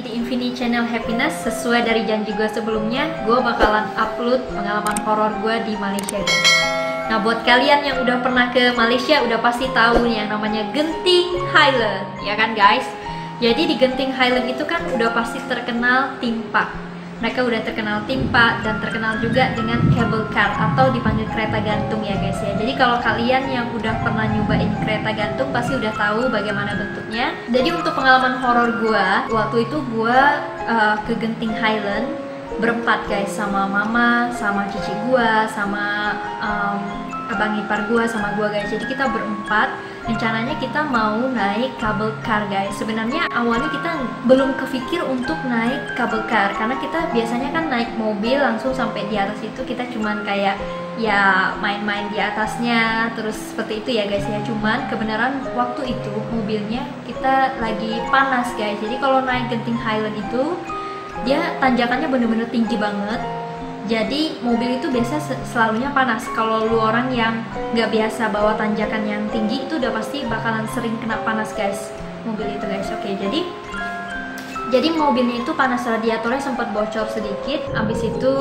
lagi di Infinity Channel Happiness. Sesuai dari janji gue sebelumnya, gue bakalan upload pengalaman horor gue di Malaysia guys. Nah buat kalian yang udah pernah ke Malaysia udah pasti tahu nih yang namanya Genting Highland, ya kan guys? Jadi di Genting Highland itu kan udah pasti terkenal theme park. Mereka udah terkenal theme park dan terkenal juga dengan cable car atau dipanggil kereta gantung ya guys ya. Jadi kalau kalian yang udah pernah nyobain kereta gantung pasti udah tahu bagaimana bentuknya. Jadi untuk pengalaman horor gua, waktu itu gua ke Genting Highland berempat guys, sama mama, sama cici gua, sama abang ipar gua, sama gua guys. Jadi kita berempat. Rencananya kita mau naik cable car guys. Sebenarnya awalnya kita belum kepikir untuk naik cable car karena kita biasanya kan naik mobil langsung sampai di atas itu kita cuman kayak ya main-main di atasnya terus seperti itu ya guys ya. Cuman kebenaran waktu itu mobilnya kita lagi panas guys. Jadi kalau naik Genting Highland itu dia tanjakannya bener-bener tinggi banget. Jadi mobil itu biasa selalunya panas. Kalau lu orang yang nggak biasa bawa tanjakan yang tinggi itu udah pasti bakalan sering kena panas guys mobil itu guys. Oke, jadi mobilnya itu panas, radiatornya sempat bocor sedikit. Abis itu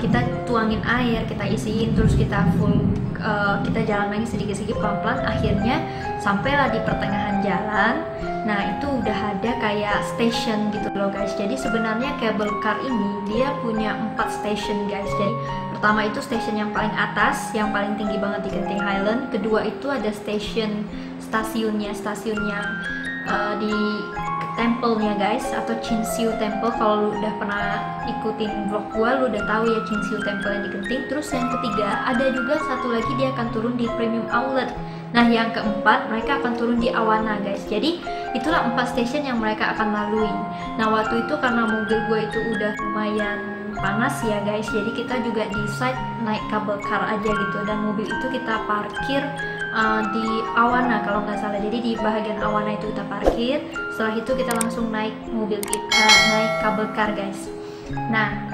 kita tuangin air, kita isiin, terus kita full kita jalan lagi sedikit-sedikit pelan-pelan. Akhirnya sampailah di pertengahan jalan. Nah itu udah ada kayak station gitu loh guys. Jadi sebenarnya cable car ini dia punya 4 station guys. Jadi pertama itu station yang paling atas, yang paling tinggi banget di Genting Highland. Kedua itu ada stasiunnya, stasiun yang di temple-nya guys, atau Chin Siu Temple. Kalau lu udah pernah ikutin vlog gua, lu udah tahu ya Chin Siu Temple yang di Genting. Terus yang ketiga ada juga satu lagi dia akan turun di Premium Outlet. Nah yang keempat mereka akan turun di Awana guys. Jadi itulah 4 station yang mereka akan lalui. Nah waktu itu karena mobil gue itu udah lumayan panas ya guys, jadi kita juga decide naik cable car aja gitu. Dan mobil itu kita parkir di Awana kalau nggak salah. Jadi di bagian Awana itu kita parkir. Setelah itu kita langsung naik mobil kita, naik cable car guys. Nah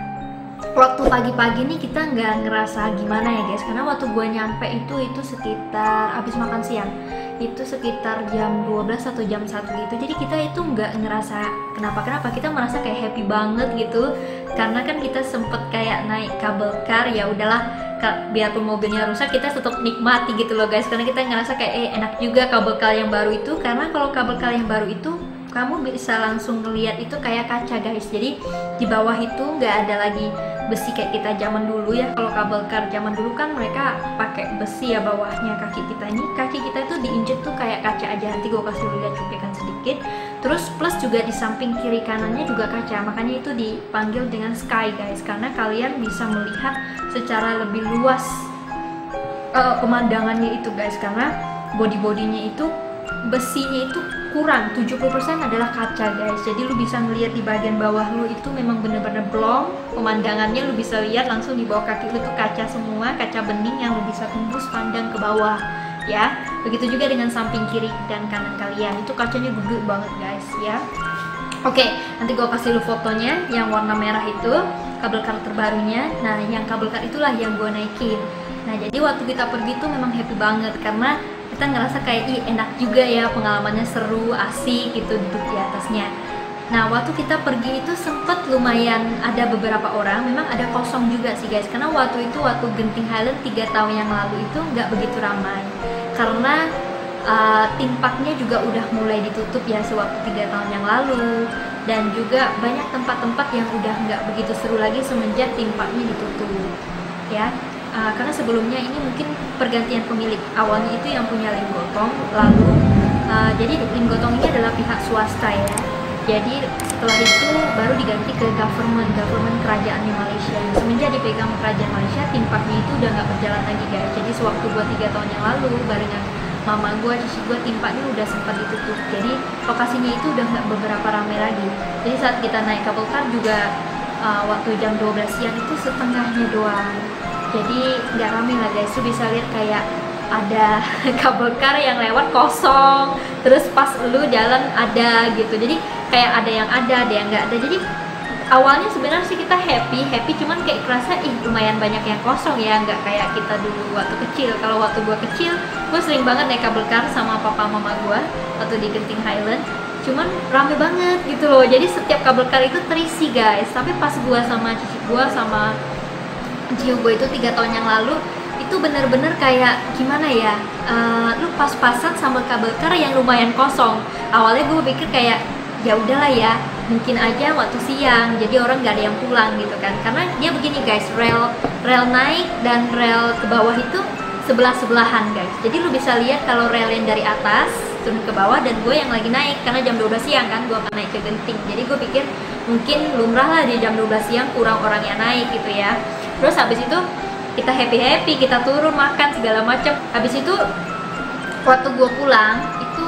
waktu pagi-pagi nih kita nggak ngerasa gimana ya guys, karena waktu gue nyampe itu sekitar habis makan siang, itu sekitar jam 12 atau jam 1 gitu. Jadi kita itu nggak ngerasa kenapa-kenapa, kita merasa kayak happy banget gitu. Karena kan kita sempet kayak naik cable car, ya udahlah biarpun mobilnya rusak kita tetap nikmati gitu loh guys. Karena kita ngerasa kayak enak juga cable car yang baru itu. Karena kalau cable car yang baru itu kamu bisa langsung ngeliat itu kayak kaca guys. Jadi di bawah itu nggak ada lagi besi kayak kita zaman dulu ya. Kalau kabel car zaman dulu kan mereka pakai besi ya bawahnya kaki kita ini. Kaki kita itu diinjek tuh kayak kaca aja. Nanti gue kasih lihat cuplikan sedikit. Terus plus juga di samping kiri kanannya juga kaca. Makanya itu dipanggil dengan sky guys, karena kalian bisa melihat secara lebih luas pemandangannya itu guys. Karena body-bodinya itu besinya itu kurang 70% adalah kaca guys. Jadi lu bisa ngelihat di bagian bawah lu itu memang bener-bener blong. Pemandangannya lu bisa lihat langsung di bawah kaki lu tuh kaca semua, kaca bening yang lu bisa tembus pandang ke bawah ya. Begitu juga dengan samping kiri dan kanan kalian, itu kacanya gede banget guys ya. Oke, nanti gue kasih lu fotonya yang warna merah itu kabel car terbarunya. Nah yang kabel car itulah yang gue naikin. Nah jadi waktu kita pergi tuh memang happy banget karena kita ngerasa kayak enak juga ya, pengalamannya seru, asik gitu duduk di atasnya. Nah waktu kita pergi itu sempet lumayan ada beberapa orang, memang ada kosong juga sih guys. Karena waktu Genting Highland 3 tahun yang lalu itu nggak begitu ramai. Karena theme parknya juga udah mulai ditutup ya sewaktu 3 tahun yang lalu. Dan juga banyak tempat-tempat yang udah nggak begitu seru lagi semenjak theme parknya ditutup ya. Karena sebelumnya ini mungkin pergantian pemilik. Awalnya itu yang punya Lim Gotong, lalu jadi Lim Gotong ini adalah pihak swasta ya. Jadi setelah itu baru diganti ke government kerajaan di Malaysia. Semenjak dipegang kerajaan Malaysia, theme parknya itu udah nggak berjalan lagi guys. Jadi sewaktu gua 3 tahun yang lalu barengan mama gua, cici gua, theme parknya udah sempat ditutup. Jadi lokasinya itu udah nggak beberapa ramai lagi. Jadi saat kita naik cable car juga waktu jam 12 siang itu setengahnya doang. Jadi nggak rame lah guys, tuh bisa lihat kayak ada kabel car yang lewat kosong, terus pas lu jalan ada gitu. Jadi kayak ada yang nggak ada. Jadi awalnya sebenarnya sih kita happy, cuman kayak kerasa lumayan banyak yang kosong ya, nggak kayak kita dulu waktu kecil. Kalau waktu gua kecil, gua sering banget naik kabel car sama papa mama gua waktu di Genting Highland. cuman rame banget gitu loh. Jadi setiap kabel car itu terisi guys. Tapi pas gua sama cici gua sama ciu gua itu 3 tahun yang lalu, itu bener-bener kayak gimana ya, lu pas-pasan sama kabel car yang lumayan kosong. Awalnya gue pikir kayak ya udahlah ya, mungkin aja waktu siang jadi orang gak ada yang pulang gitu kan, karena dia begini guys, rel naik dan rel ke bawah itu sebelah-sebelahan guys. Jadi lu bisa lihat kalau rel yang dari atas turun ke bawah dan gue yang lagi naik, karena jam 12 siang kan gue akan naik ke Genting. Jadi gue pikir mungkin lumrah lah di jam 12 siang kurang orang yang naik gitu ya. Terus habis itu kita happy, kita turun makan segala macam. Habis itu waktu gue pulang itu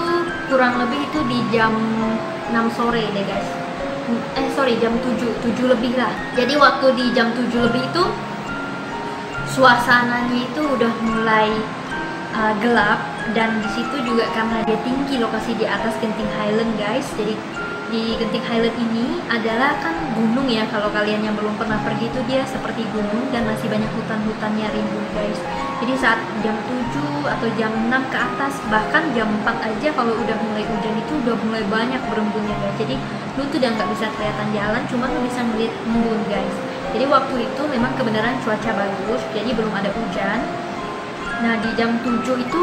kurang lebih itu di jam 6 sore deh guys. Jam 7 lebih lah. Jadi waktu di jam 7 lebih itu suasananya itu udah mulai gelap, dan di situ juga karena dia tinggi, lokasi di atas Genting Highland guys. Jadi di Genting Highland ini adalah kan gunung ya, kalau kalian yang belum pernah pergi itu dia seperti gunung dan masih banyak hutan-hutannya rimbun guys. Jadi saat jam 7 atau jam 6 ke atas, bahkan jam 4 aja kalau udah mulai hujan itu udah mulai banyak berembunnya guys. Jadi lu tuh udah nggak bisa kelihatan jalan, cuma lu bisa ngeliat embun guys. Jadi waktu itu memang kebenaran cuaca bagus, jadi belum ada hujan. Nah di jam 7 itu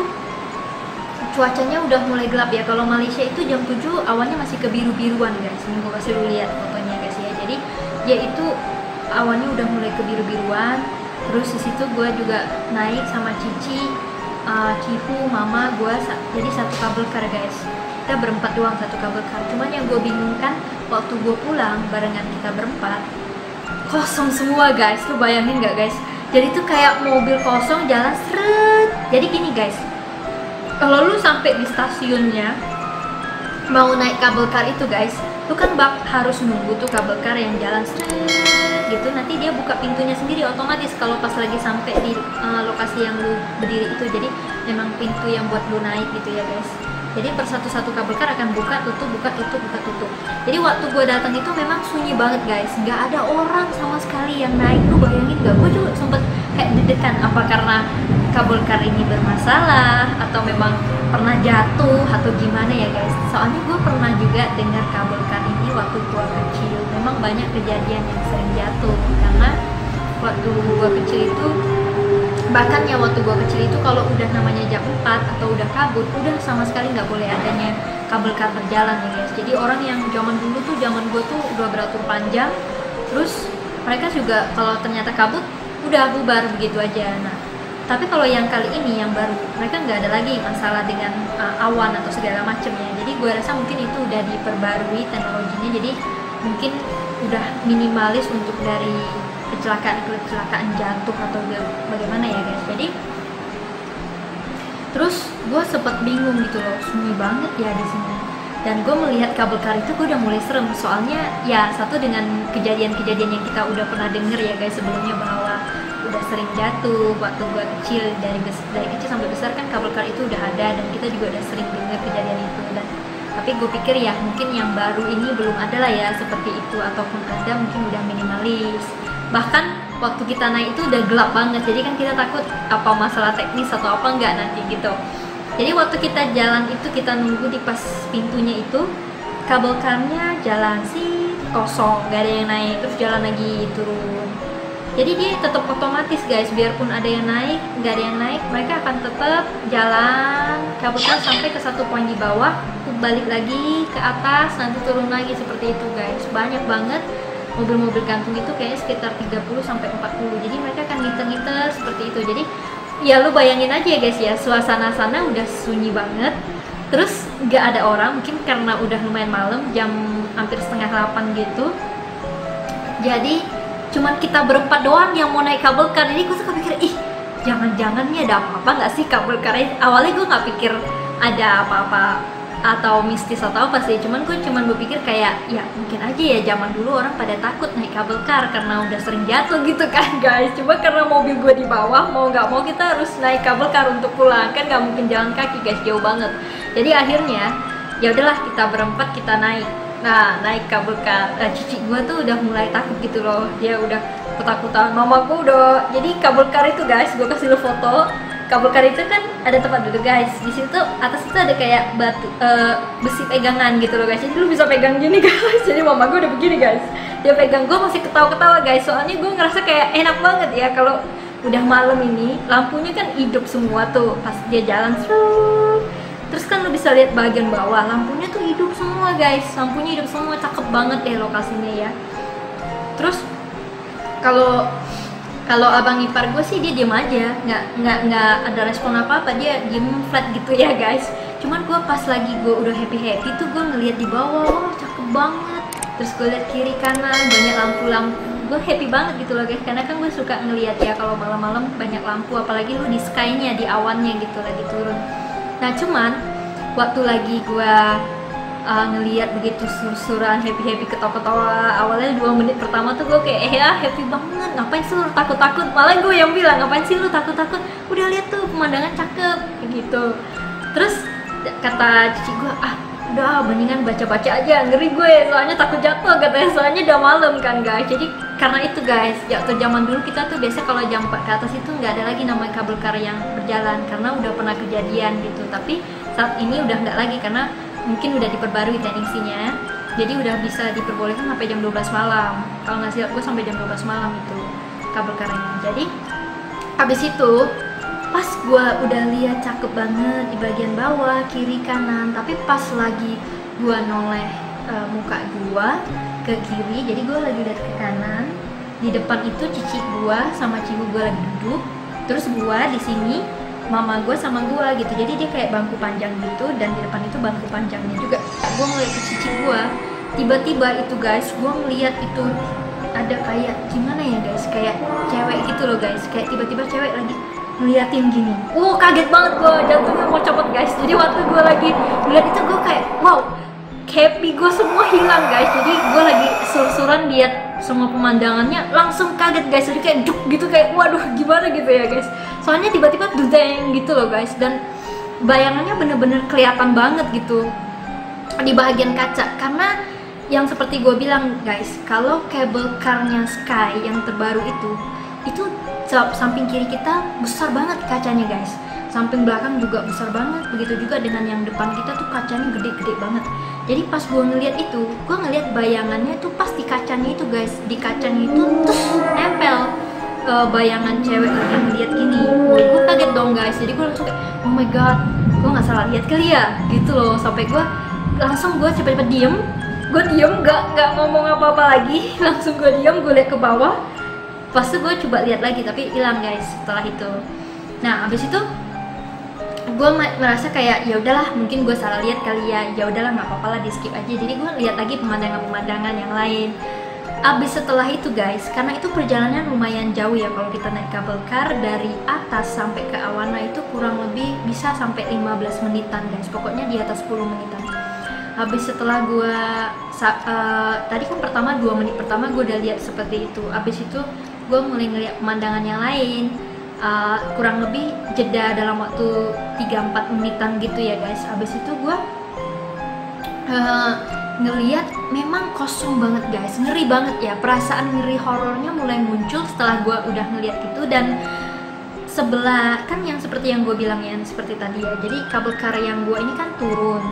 cuacanya udah mulai gelap ya. Kalau Malaysia itu jam 7 awalnya masih kebiru-biruan guys. Ini gue kasih dulu lihat fotonya guys ya. Jadi dia itu awalnya udah mulai kebiru-biruan. Terus di situ gue juga naik sama Cici, Cihu, Mama, gue jadi satu kabel car guys. Kita berempat doang satu kabel car. Cuman yang gue bingungkan waktu gue pulang barengan kita berempat, kosong semua guys. Lu bayangin nggak guys? Jadi tuh kayak mobil kosong jalan seret. Jadi gini guys, kalau lu sampai di stasiunnya mau naik kabel car itu guys, lu kan harus nunggu tuh kabel car yang jalan seret gitu, nanti dia buka pintunya sendiri otomatis kalau pas lagi sampai di lokasi yang lu berdiri itu. Jadi memang pintu yang buat lu naik gitu ya guys. Jadi per satu kabel car akan buka tutup. Jadi waktu gue datang itu memang sunyi banget guys, nggak ada orang sama sekali yang naik. Lu bayangin nggak? Gue juga sempet kayak deg-degan, apa karena kabel car ini bermasalah atau memang pernah jatuh atau gimana ya guys. Soalnya gue pernah juga dengar kabel car ini waktu gue kecil, memang banyak kejadian yang sering jatuh. Karena waktu gue kecil itu, bahkan ya waktu gue kecil itu kalau udah namanya jam 4 atau udah kabut, udah sama sekali nggak boleh adanya kabel car berjalan ya guys. Jadi orang yang zaman dulu tuh, zaman gue tuh udah beratur panjang, terus mereka juga kalau ternyata kabut udah bubar begitu aja. Nah tapi kalau yang kali ini yang baru, mereka nggak ada lagi masalah dengan awan atau segala macamnya. Jadi gue rasa mungkin itu udah diperbarui teknologinya, jadi mungkin udah minimalis untuk dari kecelakaan jatuh atau bagaimana ya guys. Jadi terus gue sempet bingung gitu loh, sunyi banget ya di sini. Dan gue melihat kabel car itu gue udah mulai serem, soalnya ya satu dengan kejadian-kejadian yang kita udah pernah denger ya guys sebelumnya, bahwa udah sering jatuh waktu gue kecil, dari kecil sampai besar kan kabel car itu udah ada, dan kita juga udah sering denger kejadian itu. Dan tapi gue pikir ya mungkin yang baru ini belum ada lah ya seperti itu, ataupun ada mungkin udah minimalis. Bahkan waktu kita naik itu udah gelap banget, jadi kan kita takut apa masalah teknis atau apa enggak nanti gitu. Jadi waktu kita jalan itu, kita nunggu di pas pintunya itu, kabel carnya jalan sih kosong, gak ada yang naik, terus jalan lagi turun. Jadi dia tetap otomatis guys, biarpun ada yang naik, gak ada yang naik, mereka akan tetap jalan kabel car sampai ke satu poin di bawah, balik lagi ke atas, nanti turun lagi seperti itu guys. Banyak banget mobil-mobil gantung itu, kayaknya sekitar 30-40. Jadi mereka akan ngiter-ngiter seperti itu. Jadi ya lu bayangin aja ya guys ya, suasana sana udah sunyi banget, terus nggak ada orang, mungkin karena udah lumayan malam, jam hampir setengah 8 gitu. Jadi cuman kita berempat doang yang mau naik kabel car. Jadi gue suka pikir, ih jangan-jangan nih ada apa-apa nggak sih kabel car. Awalnya gue nggak pikir ada apa-apa atau mistis atau apa sih, cuman gue berpikir kayak ya mungkin aja ya zaman dulu orang pada takut naik kabel car karena udah sering jatuh gitu kan guys. Cuma karena mobil gue di bawah, mau nggak mau kita harus naik kabel car untuk pulang, kan nggak mungkin jalan kaki guys, jauh banget. Jadi akhirnya ya udahlah kita berempat kita naik. Nah naik kabel car, cici gue tuh udah mulai takut gitu loh, dia udah ketakutan. Mama gue udah, jadi kabel car itu guys, gue kasih lo foto, kabel kar itu kan ada tempat duduk guys. Di situ atas itu ada kayak batu besi pegangan gitu loh guys. Jadi lu bisa pegang gini guys. Jadi mama gue udah begini guys. Dia pegang, gue masih ketawa-ketawa guys. Soalnya gue ngerasa kayak enak banget ya kalau udah malam ini lampunya kan hidup semua tuh pas dia jalan terus kan lu bisa lihat bagian bawah lampunya tuh hidup semua guys, lampunya hidup semua, cakep banget ya lokasinya ya. Terus kalau abang ipar gue sih dia diem aja, nggak ada respon apa-apa, dia diem flat gitu ya guys. Cuman gue pas lagi gue udah happy tuh gue ngeliat di bawah, wah cakep banget. Terus gue liat kiri kanan banyak lampu-lampu, gue happy banget gitu loh guys, karena kan gue suka ngeliat ya kalau malam-malam banyak lampu, apalagi lu di sky-nya, di awannya gitu lagi turun. Nah cuman waktu lagi gue ngeliat begitu sur-suran, happy ketawa-ketawa, awalnya 2 menit pertama tuh gue kayak happy banget, ngapain sih lu takut-takut, malah gue yang bilang ngapain sih lu takut-takut, udah lihat tuh pemandangan cakep gitu. Terus kata cici gue, udah mendingan baca-baca aja, ngeri gue soalnya takut jatuh katanya, soalnya udah malam kan guys. Jadi karena itu guys, waktu zaman dulu kita tuh biasa kalau jam 4 ke atas itu nggak ada lagi namanya kabel kar yang berjalan, karena udah pernah kejadian gitu. Tapi saat ini udah nggak lagi karena mungkin udah diperbarui teknisinya, jadi udah bisa diperbolehkan sampai jam 12 malam. Kalau nggak silap gue sampai jam 12 malam itu kabel karnya. Jadi habis itu pas gue udah lihat cakep banget di bagian bawah, kiri kanan, tapi pas lagi gue noleh muka gue ke kiri, jadi gue lagi lihat ke kanan, di depan itu cici gue sama cibu gue lagi duduk, terus gue di sini mama gue sama gue gitu, jadi dia kayak bangku panjang gitu, dan di depan itu bangku panjangnya juga. Gue ngeliat ke cici gue, tiba-tiba itu guys, gue ngeliat itu ada kayak gimana ya guys, kayak cewek gitu loh guys, kayak tiba-tiba cewek lagi ngeliatin gini. Kaget banget gue, jantungnya mau copot guys. Jadi waktu gue lagi ngeliat itu gue kayak wow, happy gue semua hilang guys. Jadi gue lagi sur-suran lihat semua pemandangannya, langsung kaget guys. Jadi kayak duk gitu, kayak waduh gimana gitu ya guys. Soalnya tiba-tiba dudeng gitu loh guys, dan bayangannya bener-bener kelihatan banget gitu di bagian kaca. Karena yang seperti gue bilang guys, kalau kabel karnya Sky yang terbaru itu samping kiri kita besar banget kacanya guys, samping belakang juga besar banget, begitu juga dengan yang depan kita tuh kacanya gede-gede banget. Jadi pas gue ngeliat itu, gue ngeliat bayangannya tuh pas di kacanya itu guys, di kacanya itu terus nempel bayangan cewek lagi ngeliat gini. Gue kaget dong guys, jadi gue langsung kayak oh my god, gue nggak salah lihat kali ya gitu loh. Sampai gue langsung cepet-cepet diem, nggak ngomong apa-apa lagi, langsung gue diem, gue liat ke bawah. Pas itu gue coba lihat lagi tapi hilang guys setelah itu. Nah abis itu gue merasa kayak ya udahlah, mungkin gue salah lihat kali ya, ya udahlah nggak apa-apa lah, di skip aja. Jadi gue lihat lagi pemandangan yang lain. Abis setelah itu guys, karena itu perjalanan lumayan jauh ya, kalau kita naik kabel kar dari atas sampai ke Awana itu kurang lebih bisa sampai 15 menitan guys, pokoknya di atas 10 menitan. Habis setelah gue tadi kan 2 menit pertama gue udah lihat seperti itu. Habis itu gue mulai ngeliat pemandangan yang lain, kurang lebih jeda dalam waktu 3-4 menitan gitu ya guys. Habis itu gue ngeliat memang kosong banget guys, ngeri banget ya, perasaan ngeri horornya mulai muncul setelah gue udah ngeliat gitu. Dan sebelah kan yang seperti yang gue bilang ya, seperti tadi ya, jadi kabel kar yang gue ini kan turun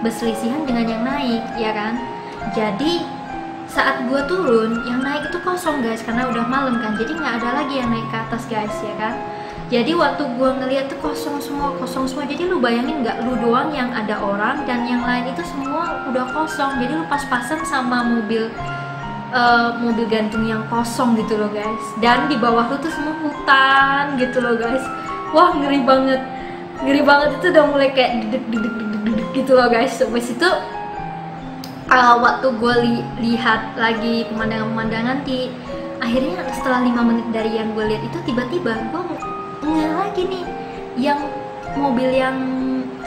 berselisihan dengan yang naik ya kan. Jadi saat gue turun, yang naik itu kosong guys, karena udah malam kan, jadi nggak ada lagi yang naik ke atas guys ya kan. Jadi waktu gue ngeliat tuh kosong semua. Jadi lu bayangin nggak, lu doang yang ada orang dan yang lain itu semua udah kosong. Jadi lu pas-pasan sama mobil gantung yang kosong gitu loh guys. Dan di bawah lu tuh semua hutan gitu loh guys. Wah ngeri banget itu, udah mulai kayak dedek gitu loh guys. Habis itu waktu gue lihat lagi pemandangan akhirnya setelah 5 menit dari yang gue lihat itu, tiba-tiba gue ngeliat lagi nih yang mobil yang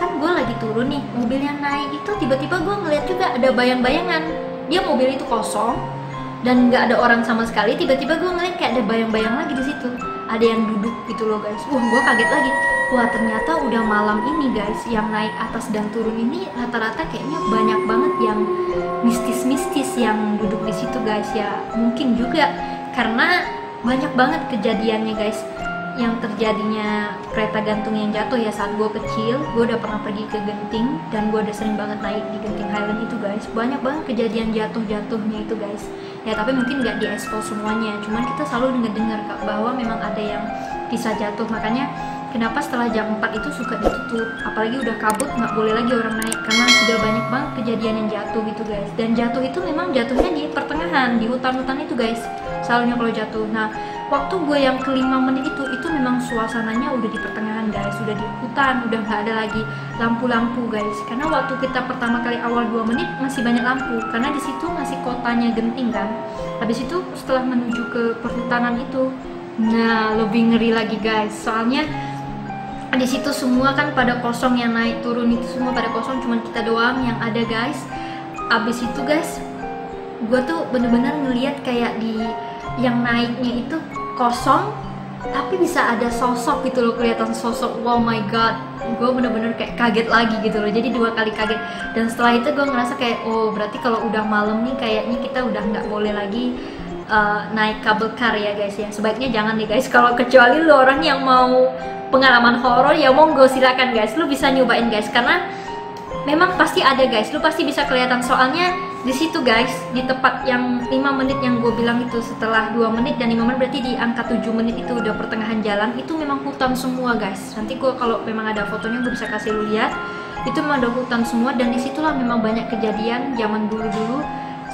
kan gue lagi turun nih, mobil yang naik itu tiba-tiba gue ngeliat juga ada bayang-bayangan. Dia mobil itu kosong dan nggak ada orang sama sekali, tiba-tiba gue ngeliat kayak ada bayang-bayang lagi di situ, ada yang duduk gitu loh guys. Wah gue kaget lagi, wah ternyata udah malam ini guys, yang naik atas dan turun ini rata-rata kayaknya banyak banget yang mistis-mistis yang duduk di situ guys ya. Mungkin juga karena banyak banget kejadiannya guys, yang terjadinya kereta gantung yang jatuh ya saat gue kecil. Gue udah pernah pergi ke Genting dan gue udah sering banget naik di Genting Highland itu guys. Banyak banget kejadian jatuh-jatuhnya itu guys. Ya tapi mungkin nggak diekspos semuanya, cuman kita selalu dengar Kak bahwa memang ada yang kisah jatuh. Makanya kenapa setelah jam 4 itu suka ditutup, apalagi udah kabut nggak boleh lagi orang naik karena sudah banyak banget kejadian yang jatuh gitu guys. Dan jatuh itu memang jatuhnya di pertengahan, di hutan-hutan itu guys, selalunya kalau jatuh. Nah waktu gue yang ke 5 menit itu memang suasananya udah di pertengahan guys, udah di hutan, udah nggak ada lagi lampu-lampu guys. Karena waktu kita pertama kali awal 2 menit masih banyak lampu, karena di situ masih kotanya Genting kan. Habis itu setelah menuju ke perhutanan itu, nah lebih ngeri lagi guys, soalnya di situ semua kan pada kosong, yang naik turun itu semua pada kosong, cuman kita doang yang ada guys. Abis itu guys, gue tuh bener-bener ngeliat kayak di yang naiknya itu kosong, tapi bisa ada sosok gitu loh, kelihatan sosok. Wow my god, gue bener-bener kayak kaget lagi gitu loh. Jadi 2 kali kaget. Dan setelah itu gue ngerasa kayak, oh berarti kalau udah malam nih kayaknya kita udah nggak boleh lagi naik kabel car ya guys ya. Sebaiknya jangan nih guys, kalau kecuali lu orang yang mau pengalaman horor ya monggo silakan guys, lu bisa nyobain guys, karena memang pasti ada guys, lu pasti bisa kelihatan. Soalnya di situ guys, di tempat yang 5 menit yang gue bilang itu, setelah 2 menit dan 5 menit berarti di angka 7 menit itu udah pertengahan jalan, itu memang hutan semua guys. Nanti gue kalau memang ada fotonya gue bisa kasih lu lihat, itu memang ada hutan semua. Dan disitulah memang banyak kejadian zaman dulu-dulu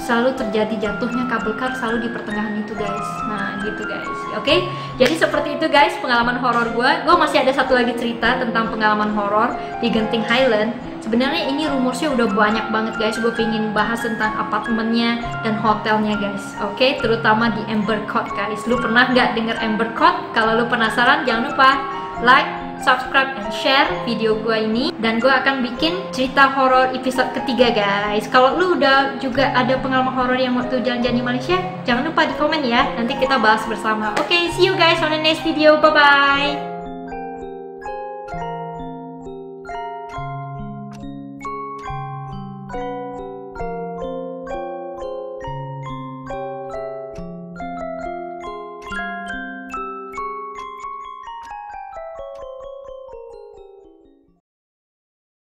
selalu terjadi jatuhnya kabel kar, selalu di pertengahan itu guys. Nah gitu guys, oke? Jadi seperti itu guys pengalaman horor gue. Masih ada satu lagi cerita tentang pengalaman horor di Genting Highland. Sebenarnya ini rumorsnya udah banyak banget guys. Gue pengen bahas tentang apartemennya dan hotelnya guys, oke? Terutama di Amber Court guys. Lu pernah nggak denger Amber Court? Kalau lu penasaran jangan lupa like, subscribe, and share video gue ini. Dan gue akan bikin cerita horor episode ketiga guys. Kalau lu udah juga ada pengalaman horor yang waktu jalan-jalan di Malaysia, jangan lupa di komen ya, nanti kita bahas bersama. Oke, see you guys on the next video, bye bye.